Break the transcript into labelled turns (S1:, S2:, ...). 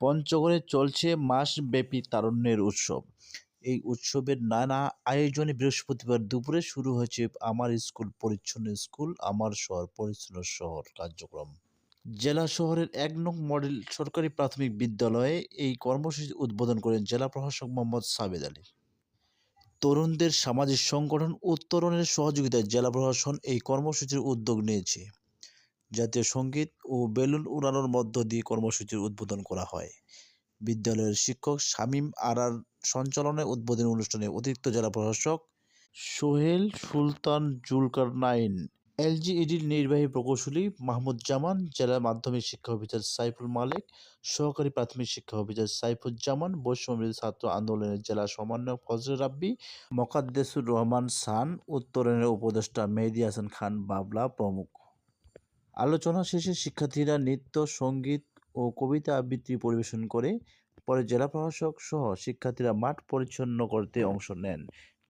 S1: পঞ্চগড়ে চলছে মাসব্যাপী তারুণ্যের উৎসব। এই উৎসবের নানা আয়োজনে বৃহস্পতিবার দুপুরে শুরু হয়েছে আমার স্কুল পরিচ্ছন্ন স্কুল, আমার শহর পরিচ্ছন্ন শহর কার্যক্রম। জেলা শহরের ১ নং মডেল সরকারি প্রাথমিক বিদ্যালয়ে এই কর্মসূচি উদ্বোধন করেন জেলা প্রশাসক মোহাম্মদ সাবেদ আলী। তরুণদের সামাজিক সংগঠন উত্তরণের সহযোগিতায় জেলা প্রশাসন এই কর্মসূচির উদ্যোগ নিয়েছে। জাতীয় সঙ্গীত ও বেলুন উড়ানোর মধ্য দিয়ে কর্মসূচির উদ্বোধন করা হয়। বিদ্যালয়ের শিক্ষক শামীম আরার সঞ্চালনায় উদ্বোধনী অনুষ্ঠানে অতিরিক্ত জেলা প্রশাসক সোহেল সুলতান জুলকারনাইন, এলজিইডির নির্বাহী প্রকৌশলী মাহমুদ জামান, জেলা মাধ্যমিক শিক্ষা অফিসার সাইফুল মালেক, সহকারী প্রাথমিক শিক্ষা অফিসার সাইফুজ্জামান, বৈষম্যবিরোধী ছাত্র আন্দোলনের জেলা সমন্বয়ক ফজলে রাব্বি, মোকাদ্দেসুর রহমান সান, উত্তরণের উপদেষ্টা মেহেদী হাসান খান বাবলা প্রমুখ। আলোচনা শেষে শিক্ষার্থীরা নৃত্য, সঙ্গীত ও কবিতা আবৃত্তি পরিবেশন করে। পরে জেলা প্রশাসক সহ শিক্ষার্থীরা মাঠ পরিচ্ছন্ন করতে অংশ নেন।